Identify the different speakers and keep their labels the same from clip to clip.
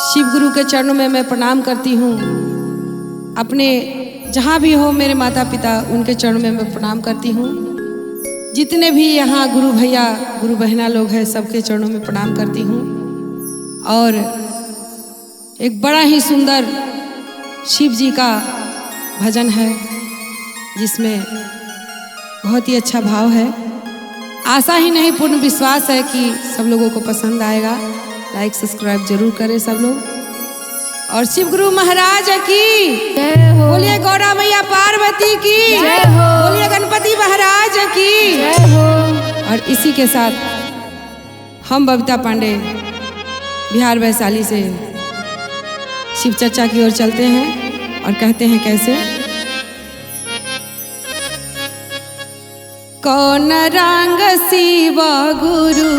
Speaker 1: शिव गुरु के चरणों में मैं प्रणाम करती हूँ। अपने जहाँ भी हो मेरे माता पिता उनके चरणों में मैं प्रणाम करती हूँ। जितने भी यहाँ गुरु भैया गुरु बहना लोग हैं सबके चरणों में प्रणाम करती हूँ। और एक बड़ा ही सुंदर शिव जी का भजन है जिसमें बहुत ही अच्छा भाव है। आशा ही नहीं पूर्ण विश्वास है कि सब लोगों को पसंद आएगा। लाइक सब्सक्राइब जरूर करें सब लोग। और शिव गुरु महाराज की बोलिए, गौरा मैया पार्वती की बोलिए, गणपति महाराज की। और इसी के साथ हम बबीता पांडे बिहार वैशाली से शिव चर्चा की ओर चलते हैं और कहते हैं कैसे। कौन रंग शिव गुरु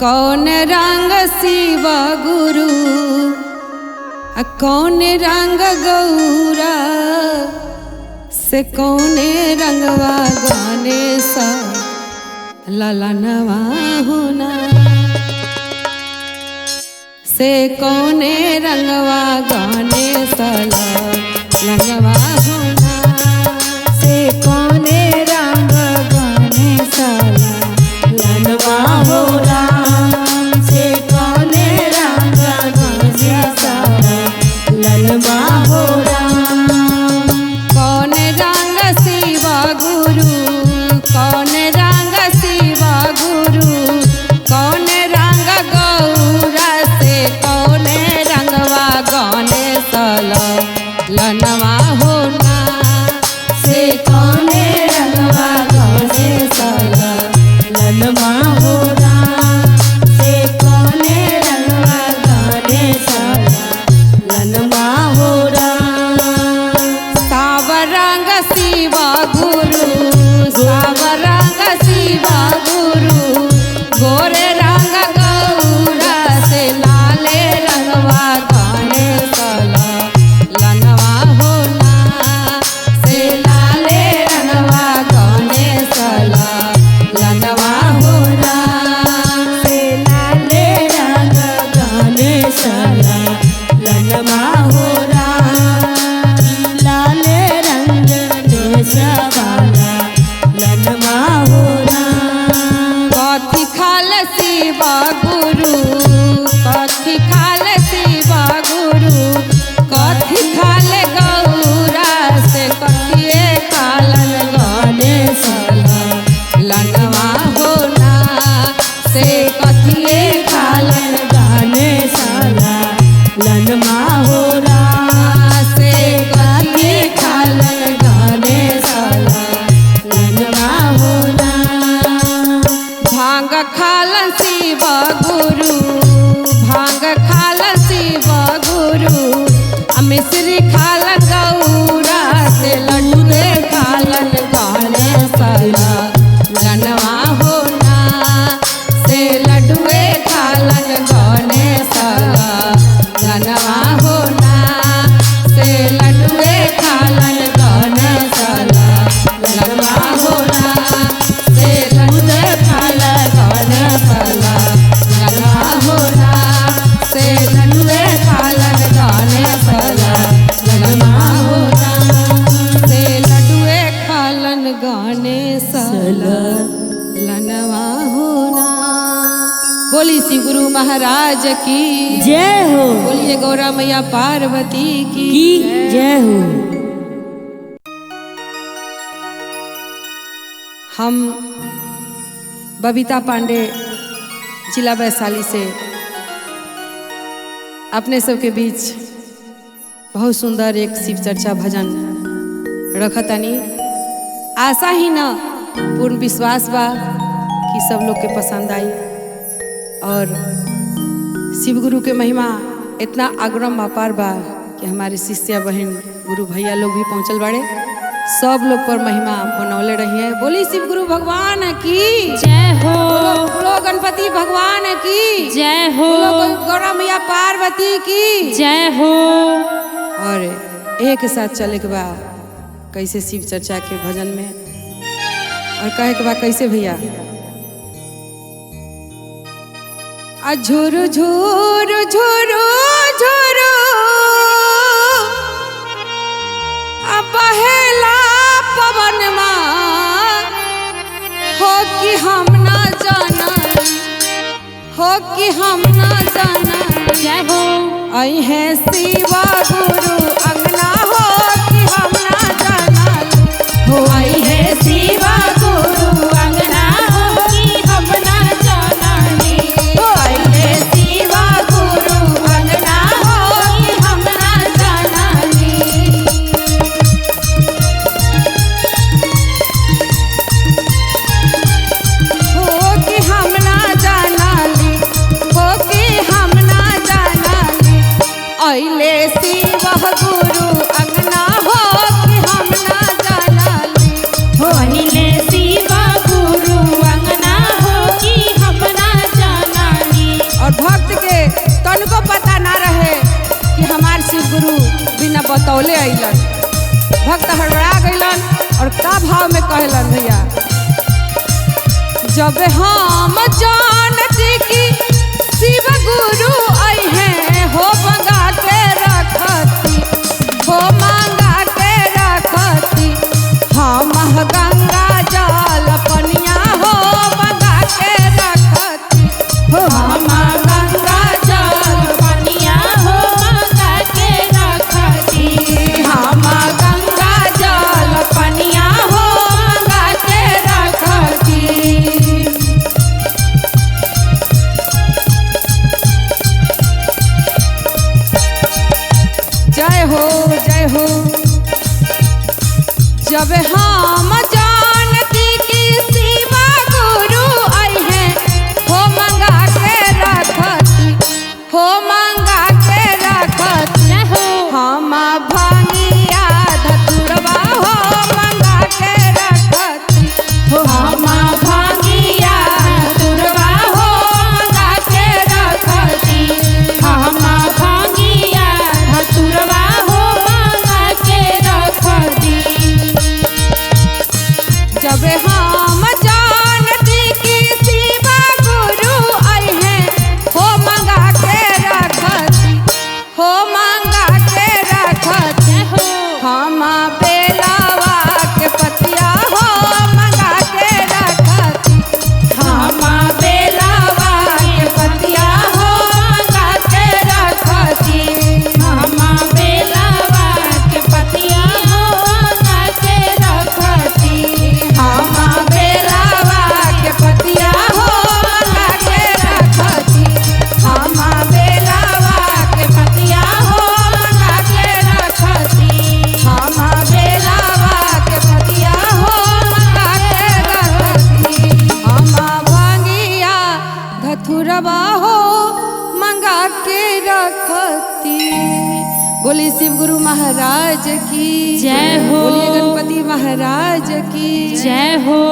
Speaker 1: कौन रंग शिव गुरु कौन रंग गौरा से कौन रंगवा गाने सा ललनवा होना से कौन रंगवा गाने सा ललनवा होना से कौन रंग गाने सा ललनवा होना से कौन रंग गाने सा ललनवा होना। कौन रंग शिव गुरु कौन रंग शिव गुरु कौन रंग गौरा से कौन रंगवा गाने सा ललनवा होना से कौन रंगवा गाने सा ललनवा होना से कौन रंगवा गाने सा ललनवा होना। सावर रंग शिव गुरु सावर रंग शिव गुरु गोरे रंग गौरा से लाले रंगवा गाने सा ललनवा होना से लाले रंगवा गाने सा ललनवा होना से लाले रंग गाने सा ललनवा होना लाले रंग देशा वाला ललनवा होना। कथी खाल शिव गुरु कथी खाल शिव गुरु कथी खाल गौरा से कथिए खालन गाने सा ललनवा होना से कथिए खालन गाने सा ललनवा होना से कथिए खालन गाने सा ललनवा होना। भांग खालन शिव गुरु भांग खालन शिव गुरु मिश्री खालन गौरा से लड्डू खालन गाने सा ललनवा होना से लड्डू खालन गाने सा ललनवा होना से लड्डू खालन गाने सा ललनवा होना से लड्डू खालन गाने सा ललनवा होना से लड्डू खालन गाने सा ललनवा होना से लड्डू खालन गाने सा ललनवा होना। बोली श्री गुरु महाराज की
Speaker 2: जय हो।
Speaker 1: बोलिए गौरा मैया पार्वती की
Speaker 2: जय हो।
Speaker 1: हम बबीता पांडे जिला वैशाली से अपने सबके बीच बहुत सुंदर एक शिव चर्चा भजन रखतानी। आशा ही न पूर्ण विश्वास बा कि सब लोग के पसंद आई। और शिव गुरु के महिमा इतना अग्रम अपार बा कि हमारे शिष्य बहन गुरु भैया लोग भी पहुँचल बाड़े। सब लोग पर महिमा बनौले रही है। बोली शिव गुरु भगवान की
Speaker 2: जय हो।
Speaker 1: बोलो गणपति भगवान की
Speaker 2: जय हो।
Speaker 1: गौरा मैया पार्वती की
Speaker 2: जय हो।
Speaker 1: और एक साथ चले के बाद कैसे शिव चर्चा के भजन में और कहे के बाद कैसे भैया झुरु झुरु झुरु झुरु बहेला पवन हो कि हम ना जाना, हो कि हम ना जाना।
Speaker 2: जय हो
Speaker 1: आई है शिवा गुरु अंगना हो कि हम ना जाना।
Speaker 2: हो आई है शिवा गुरु अंगना हो कि हम ना जाना।
Speaker 1: हो आई है शिवा गुरु अंगना हो कि हम ना जाना। हो कि हम ना जाना, हो कि हम ना जाना। आइले शिवा गुरु अंगना हो कि हम ना जाना।
Speaker 2: हो अहिले शिवा गुरु अंगना हो कि हम ना जाना।
Speaker 1: और भक्त के तनको पता ना रहे कि हमार शिव गुरु बिना बतौले अइलन। भक्त हड़बड़ा गइलन और का भाव में कहलन भैया, जब हम जानती कि शिव गुरु आई हैं हो मंगा के रखती, हो मांगा के रखती। हम गंगा जल पनिया हो मंगा के रखती। हो
Speaker 2: हम गंगा जल पनिया हो मंगा के रखती।
Speaker 1: हम गंगा जल पनिया हो मंगा के रखती। जय हो जय हो। जब हम जानती कि शिवा गुरु आई हैं हो मंगा के रखती, हो मंगा के रखती।
Speaker 2: जय हो
Speaker 1: हम भांगिया धतुरवा हो मंगा के रखती।
Speaker 2: हो हम भांगिया धतुरवा हो मंगा के रखती। हम भांगिया धतुरवा हो मंगा के रखती।
Speaker 1: जब हम जानती कि शिवा गुरु आई हैं हो मंगा के रखती, हो मंगा के रखती।
Speaker 2: जय हो
Speaker 1: हम बेलावा के पतिया हो मंगा के रखती।
Speaker 2: हम बेलावा के पतिया हो मंगा के रखती। हम बेलावा के पतिया हो मंगा के रखती।
Speaker 1: हम बेलावा के पतिया हो मंगा के रखती। हम बेलावा के पतिया हो मंगा के रखती। हम बेलावा के पतिया हो मंगा के रखती। हम भांगिया धतुरवा हो मंगा के रखती। बोली शिव गुरु महाराज की
Speaker 2: जय हो।
Speaker 1: बोलिए गणपति महाराज की
Speaker 2: जय हो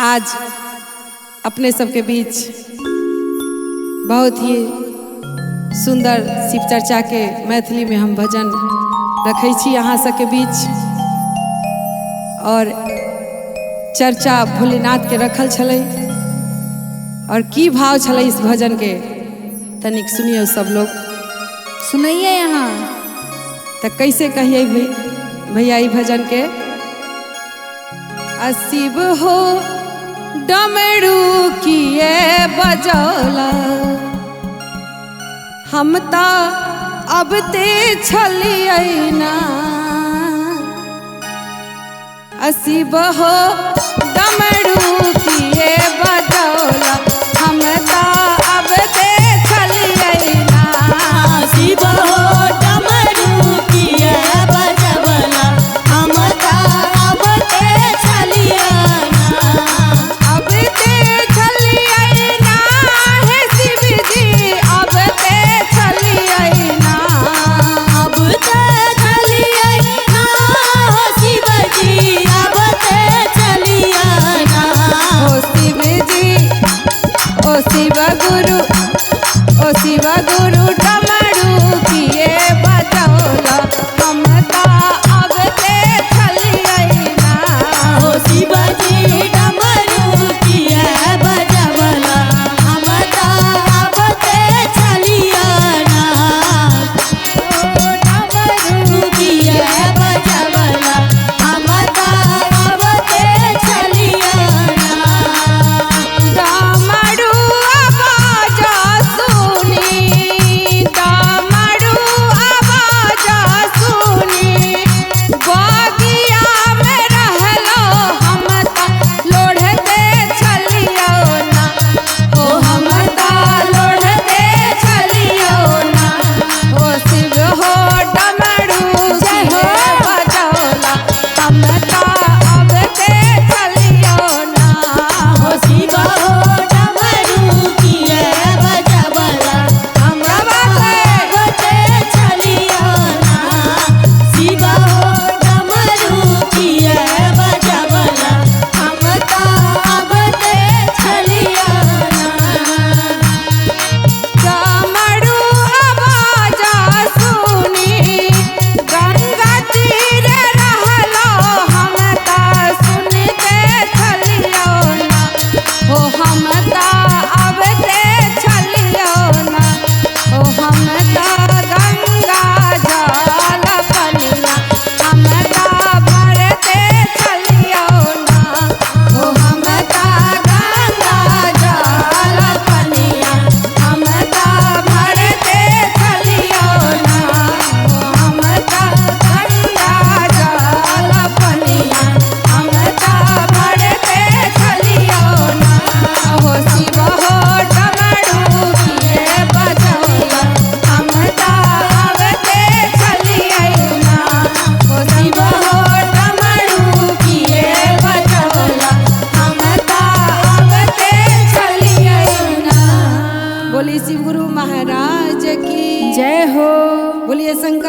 Speaker 1: आज अपने सबके बीच बहुत ही सुंदर शिव चर्चा के मैथिली में हम भजन रखै छी अहाँ सबके बीच। और चर्चा भोलेनाथ के रखल छलै और की भाव छलै इस भजन के तनिक सुनियो सब लोग।
Speaker 2: सुनइए यहाँ
Speaker 1: तो कैसे कहिए भैया ई भजन के, शिव हो डमरू किए बजौला हम ता अब ते छलियै ना। शिव हो डमरू किए बजौला हम ता अब ते छलियै ना।
Speaker 2: शिव हो डमरू किए बजवला हम ता अब ते छलिया ना।
Speaker 1: अब ते छलियै ना हे शिव जी, अब ते छलियै ना।
Speaker 2: अब ते छलिया ना शिव जी, अब ते छलिया ना।
Speaker 1: हो शिव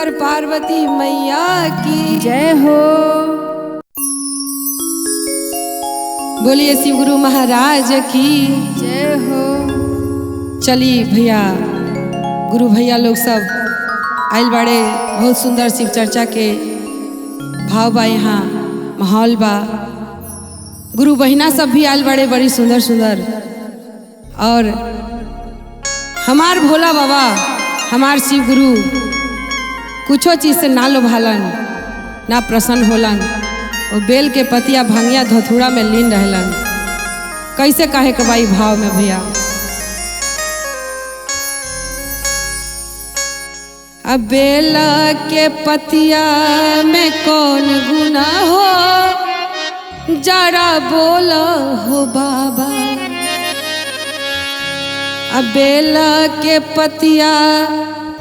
Speaker 1: शंकर पार्वती मैया की
Speaker 2: जय हो।
Speaker 1: बोलिए शिव गुरु महाराज की
Speaker 2: जय हो।
Speaker 1: चलिए भैया, गुरु भैया लोग सब आइल बाड़े, बहुत सुंदर शिव चर्चा के भाव बा, यहाँ माहौल बा। गुरु बहिना सब भी आइल बाड़े, बड़ी सुंदर सुंदर। और हमार भोला बाबा, हमार शिव गुरु कुछो चीज से ना लोभालन, ना प्रसन्न होलन। वो बेल के पतिया भंगिया धथुरा में लीन रहलन। कैसे कहे के भाई भाव में भैया, अब बेल के पतिया में कौन गुना हो, जरा बोलो हो बाबा। अब बेल के पतिया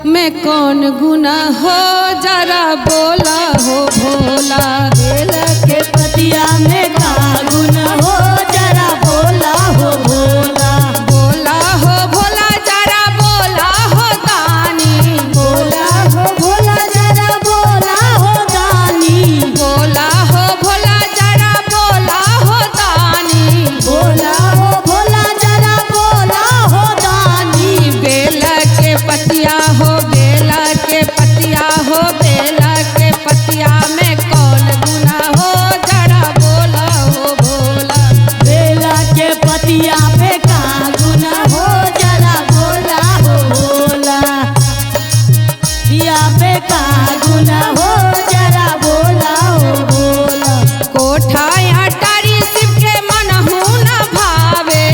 Speaker 1: में कौन गुना हो, जरा बोला हो भोला।
Speaker 2: बेल के पतिया में का गुना हो, जरा बोला हो भोला।
Speaker 1: बोला हो भोला, जरा बोला हो दानी।
Speaker 2: बोला हो भोला, जरा बोला हो दानी।
Speaker 1: बोला हो भोला, जरा बोला हो दानी।
Speaker 2: बोला हो भोला, जरा बोला हो दानी।
Speaker 1: बेल के पतिया हो, बेल के पतिया हो, बेल के पतिया में कौन गुना हो, जरा बोला हो भोला।
Speaker 2: बेल के पतिया पे का गुना हो, जरा बोला हो भोला। दिया पे का गुना हो, जरा बोला हो भोला।
Speaker 1: कोठा अटारी शिव के मनहु न भावे।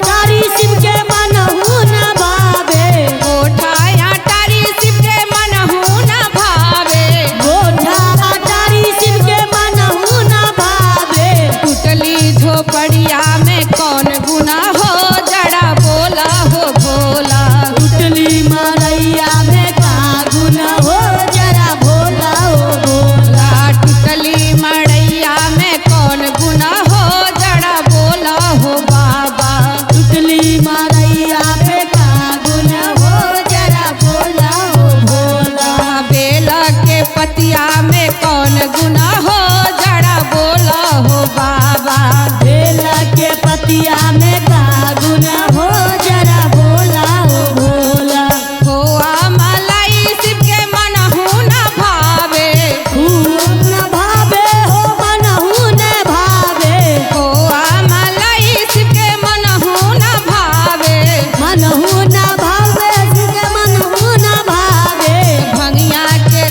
Speaker 2: तारी शिव के मनहु न भावे।
Speaker 1: कोठा अटारी शिव के मनहु न भावे।
Speaker 2: गोठा तारी शिव के मनहु न भावे।
Speaker 1: टूटली झोपड़िया में कौन गुना हो, जरा बोला हो भोला।
Speaker 2: उतली मारैया में का गुना हो, जरा बोला हो भोला।
Speaker 1: टूटली मड़ैया में कौन गुना हो, जरा बोला हो बाबा।
Speaker 2: उतली मारैया पे का गुना हो, जरा बोला हो भोला।
Speaker 1: बेल के पतिया में कौन गुना हो, जरा बोला हो बाबा।
Speaker 2: बेल के पतिया में का गुना हो, जरा बोला हो भोला।
Speaker 1: खोआ मलाई शिव के मनहु न भावे।
Speaker 2: खूब न भावे हो, मनहु न भावे।
Speaker 1: खोआ मलाई शिव के मनहु न भावे।
Speaker 2: मनहु न भावे, शिव के मनहु न भावे।
Speaker 1: भंगिया के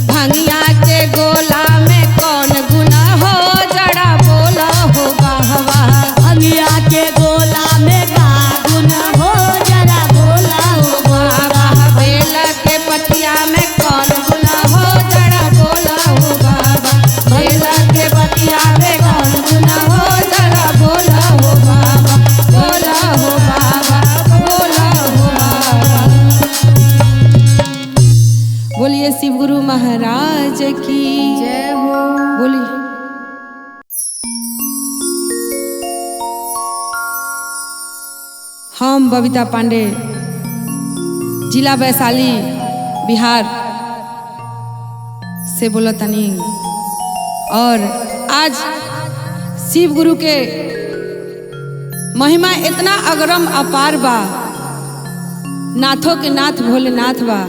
Speaker 1: भंगिया के गोला में कौन गुना हो, जरा बोला हो बाबा।
Speaker 2: भंगिया के गोला में का गुना हो, जरा बोला हो
Speaker 1: बाबा
Speaker 2: भोला।
Speaker 1: बेल के पतिया में कौन गुना हो, जरा बोला हो बाबा। बेल के पतिया में कौन गुना हो, जरा बोला हो बाबा। बोला हो बाबा, बोला हो बाबा। बोलिए शिव गुरु महाराज की
Speaker 2: जय हो।
Speaker 1: बोलिए। हम बबीता पांडे, जिला वैशाली, बिहार से बोला तनी। और आज शिव गुरु के महिमा इतना अगरम अपार बा, नाथों के नाथ भोलेनाथ बा।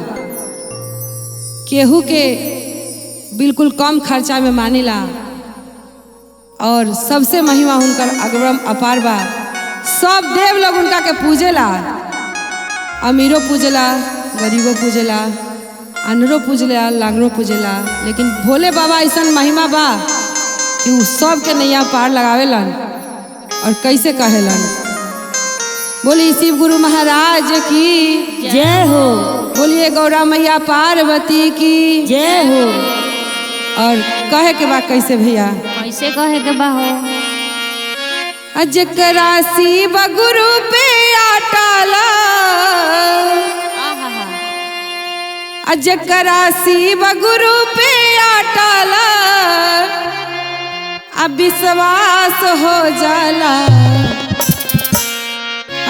Speaker 1: केहू के बिल्कुल कम खर्चा में मानिला, और सबसे महिमा उनकर अगरम अपार बा। सब देव लोग उनका के पूजेला, अमीरो पूजेला, गरीबो पूजेला, अनरो पूजेला, लांगरो पूजेला। लेकिन भोले बाबा ऐसा महिमा बा कि उ सब के नैया पार लगावेलन। और कैसे कहेलन, बोली शिव गुरु महाराज की
Speaker 2: जय हो।
Speaker 1: बोलिए गौरा मैया पार्वती की
Speaker 2: जय हो।
Speaker 1: और कहे के बा कैसे भैया,
Speaker 2: कैसे कहे के बा हो,
Speaker 1: जकरा शिव गुरु पे आटाला, जकरा शिव गुरु पे आटाला, अब विश्वास हो जाला।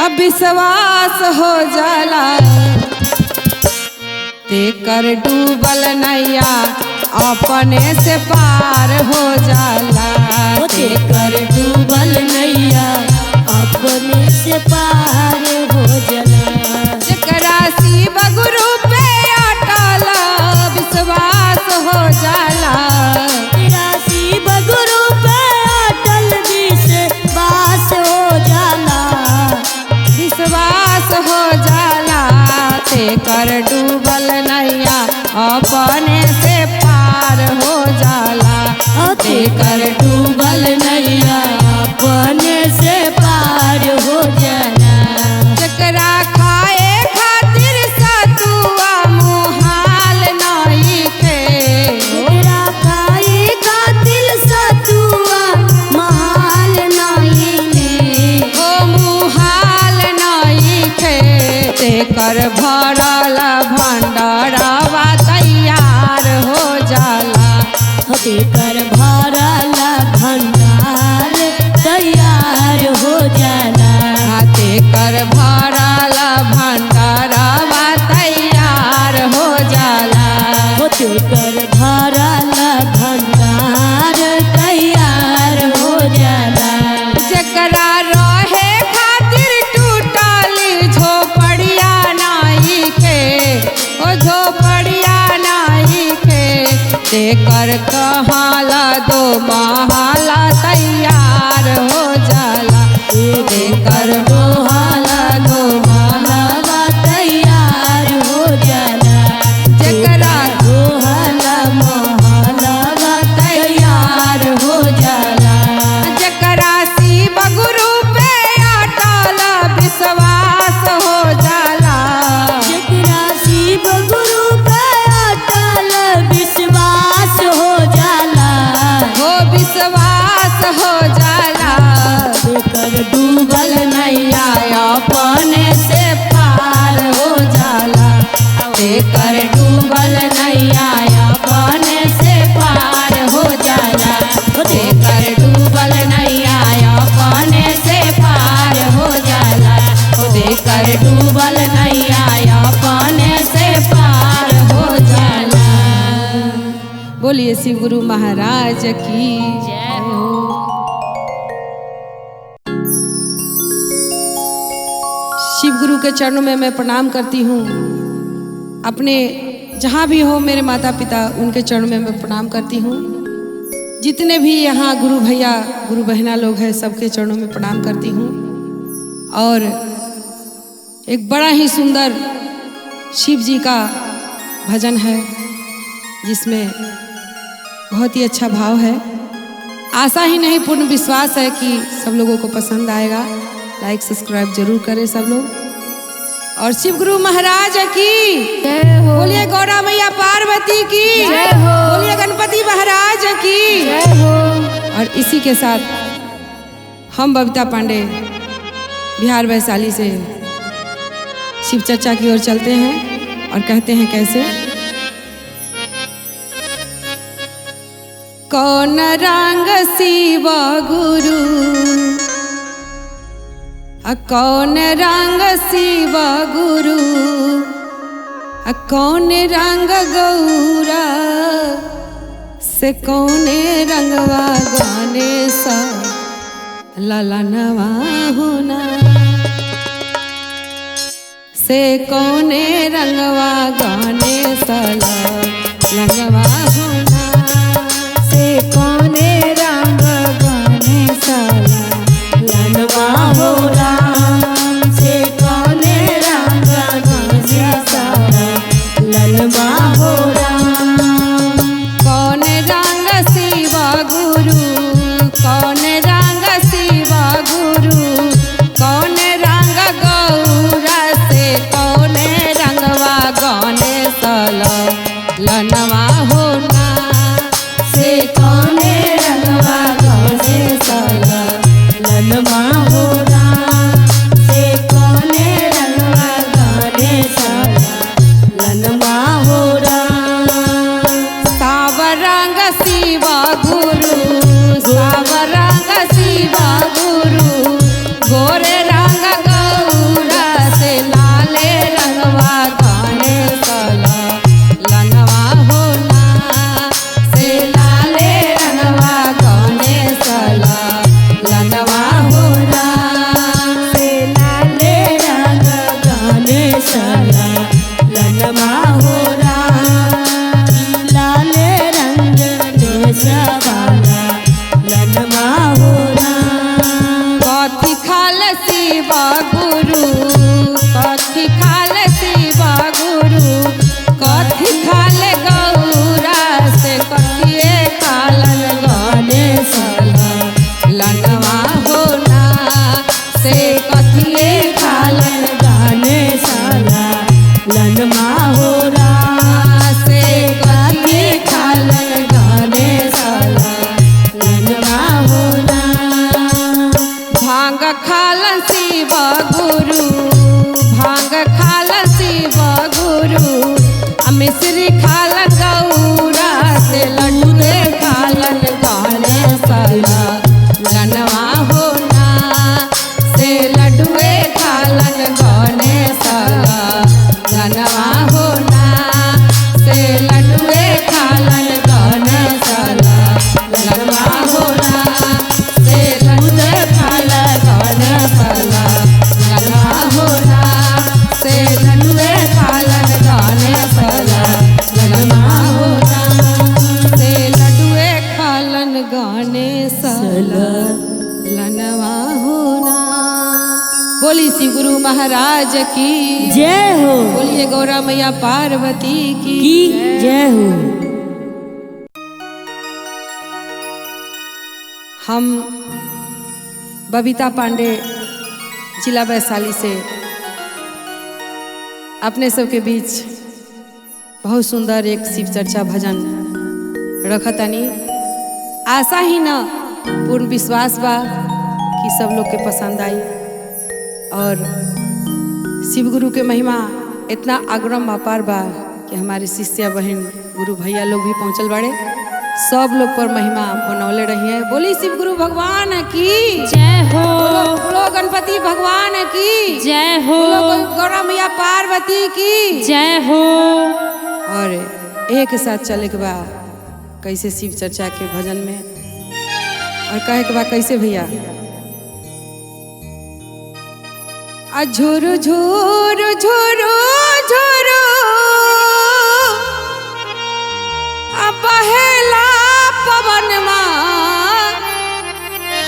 Speaker 1: अब विश्वास हो जाला तेकर डूबल नैया अपने से पार हो जाला
Speaker 2: तेकर डूबल नैया अपने से पार हो जाला
Speaker 1: जेकरा शिव गुरु पे अटल विश्वास हो जाला
Speaker 2: तेरा शिव गुरु पे अटल विश्वास हो जाला
Speaker 1: विश्वास हो जाला तेकर डूबल नैया अपने से पार हो जाला
Speaker 2: तेकर डूबल नैया अपने से पार हो जाला
Speaker 1: जेकरा खाए खातिर सतुआ मुहाल नइखे
Speaker 2: तेरा खाए खातिर सतुआ महाल नहीं
Speaker 1: ओ मुहाल नइखे तेकर भरल भंडारवा तैयार हो जाला
Speaker 2: तेकर भरल भंडार तैयार हो जाला
Speaker 1: तेकर भरल भंडारवा तैयार हो जाला
Speaker 2: तेकर भरल भंडार तैयार हो जाला
Speaker 1: जेकरा रहे खातिर टूटली झोपड़िया नइखे ओ झोपड़िया नइखे तेकर कहाला दो महाला तैयार हो जाला तेकर
Speaker 2: दोहाला दो महलवा तैयार हो जाला
Speaker 1: जेकरा
Speaker 2: दोहाला महलवा तैयार हो जाला
Speaker 1: जेकरा शिव गुरु पे अटल विश्वास हो जाला
Speaker 2: जेकरा शिव गुरु पे अटल विश्वास हो जाला
Speaker 1: हो विश्वास हो जाला
Speaker 2: तेकर डूबल नैया
Speaker 1: अपने से पार हो जाला तेकर डूबल नैया अपने से पार हो जाला तेकर डूबल नैया अपने से पार हो जाला तेकर डूबल नैया अपने से पार हो जाला। बोलिए शिव गुरु महाराज की जय हो। शिव गुरु के चरणों में मैं प्रणाम करती हूँ। अपने जहाँ भी हो मेरे माता पिता उनके चरणों में मैं प्रणाम करती हूँ। जितने भी यहाँ गुरु भैया गुरु बहना लोग हैं सबके चरणों में प्रणाम करती हूँ। और एक बड़ा ही सुंदर शिव जी का भजन है जिसमें बहुत ही अच्छा भाव है। आशा ही नहीं पूर्ण विश्वास है कि सब लोगों को पसंद आएगा। लाइक सब्सक्राइब जरूर करें सब लोग। और शिव गुरु महाराज की
Speaker 2: जय हो
Speaker 1: बोलिए, गौरा मैया पार्वती की
Speaker 2: जय हो,
Speaker 1: बोलिए गणपति महाराज की
Speaker 2: जय हो।
Speaker 1: और इसी के साथ हम बबीता पांडे बिहार वैशाली से शिव चर्चा की ओर चलते हैं और कहते हैं कैसे। कौन रंग शिव गुरु कौन रंग शिव गुरु कौन रंग गौरा से कौन रंगवा गाने सा ललनवा होना से कौन रंगवा गाने सा ललनवा होना
Speaker 2: से कौन रंग गाने साला ललवा हो राम से कौन रंग गाने साला ललवा हो राम।
Speaker 1: कौन रंग शिव गुरु कौन रंग शिव गुरु कौन रंग गौरा से कौन रंगवा गाने सल बोली शिव गुरु महाराज की
Speaker 2: जय हो।
Speaker 1: बोलिए गौरा मैया पार्वती की
Speaker 2: जय हो।
Speaker 1: हम बबीता पांडे जिला वैशाली से अपने सबके बीच बहुत सुंदर एक शिव चर्चा भजन रखतानी। आशा ही न पूर्ण विश्वास बा कि सब लोग के पसंद आई और शिव गुरु के महिमा इतना अग्रम अपार बा कि हमारे शिष्य बहन गुरु भैया लोग भी पहुँचल बाड़े। सब लोग पर महिमा बनौले रही है। बोली शिव गुरु भगवान की
Speaker 2: जय हो।
Speaker 1: बोलो गणपति भगवान की
Speaker 2: जय हो।
Speaker 1: बोलो गौरा मैया पार्वती की
Speaker 2: जय हो।
Speaker 1: और एक साथ चले के बा कैसे शिव चर्चा के भजन में और कहे के बा कैसे भैया झुरु झुरु झुरु झुरु बहेला पवन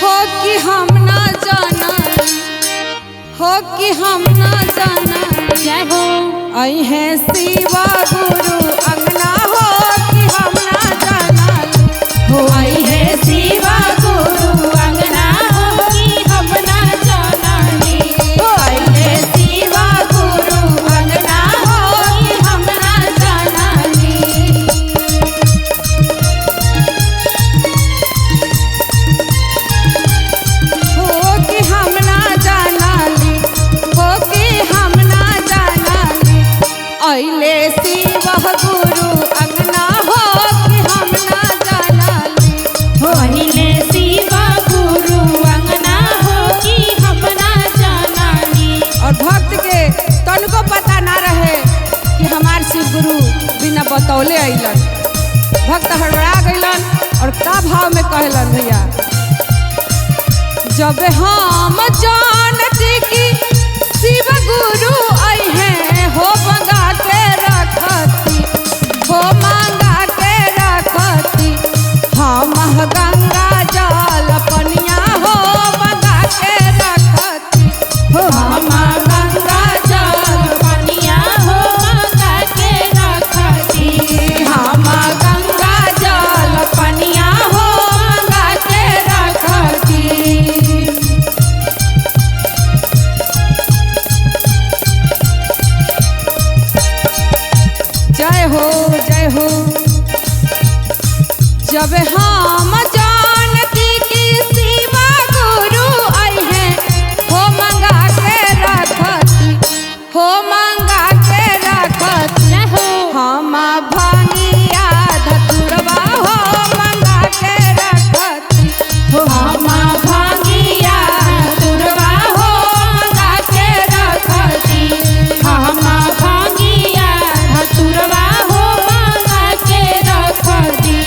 Speaker 1: हो कि हम ना जाना हो कि हम ना जाना।
Speaker 2: जय हो।
Speaker 1: आई है शिवा गुरु अंगना हो कि हम ना जाना
Speaker 2: हो आई है शिवा गुरु अंगना हो कि हम ना जाना।
Speaker 1: हो आई है शिवा गुरु अंगना हो कि हम ना जाना। हो कि हम ना जाना हो कि हम ना जाना अइले शिवा गुरु अंगना हो कि हम ना जाना।
Speaker 2: हो अहिले शिवा गुरु अंगना हो कि हम ना जाना।
Speaker 1: और भक्त के तनको पता ना रहे कि हमार शिव गुरु बिना बतौले अइलन। भक्त हड़बड़ा गइलन और का भाव में कहलन भैया जब हम जानती कि शिव गुरु आई हैं हो मंगा के रखती हो मांगा के रखती हम गंगा जल पनिया हो मंगा के रखती
Speaker 2: हो हम गंगा जल पनिया हो मंगा के रखती।
Speaker 1: हम गंगा जल पनिया हो मंगा के रखती। जय हो जय हो। जब हम जानती कि शिवा गुरु आई हैं हो मंगा के रखती हो मंगा के रखती।
Speaker 2: जय हो।
Speaker 1: हम भांगिया धतुरवा हो मंगा के रखती
Speaker 2: हो हम भांगिया धतुरवा हो मंगा के रखती। हम भांगिया धतुरवा हो मंगा के रखती।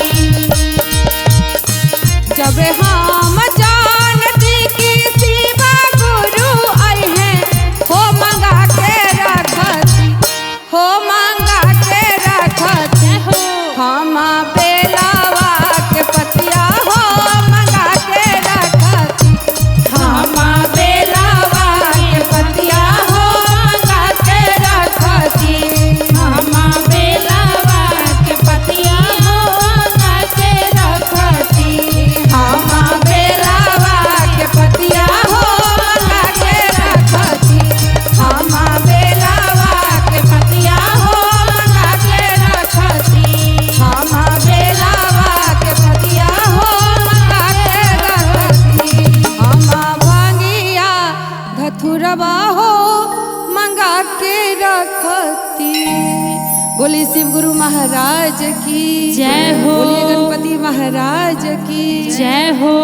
Speaker 1: जब हम जानती कि शिवा गुरु आई हैं हो मंगा के रखती हो मंगा के रखती।
Speaker 2: जय हो।
Speaker 1: हम बेलावा के पतिया हो मंगा के रखती
Speaker 2: हम बेलावा के पतिया हो मंगा के रखती। हम बेलावा के पतिया हो मंगा के रखती।
Speaker 1: हम बेलावा के पतिया हो मंगा के रखती हम बेलावा के पतिया हो मंगा के रखती हम बेलावा के पतिया हो मंगा के रखती। हम भांगिया धथुरवा हो मंगा के रखती। बोली शिव गुरु महाराज की
Speaker 2: जय हो।
Speaker 1: बोलिए गणपति महाराज की
Speaker 2: जय हो।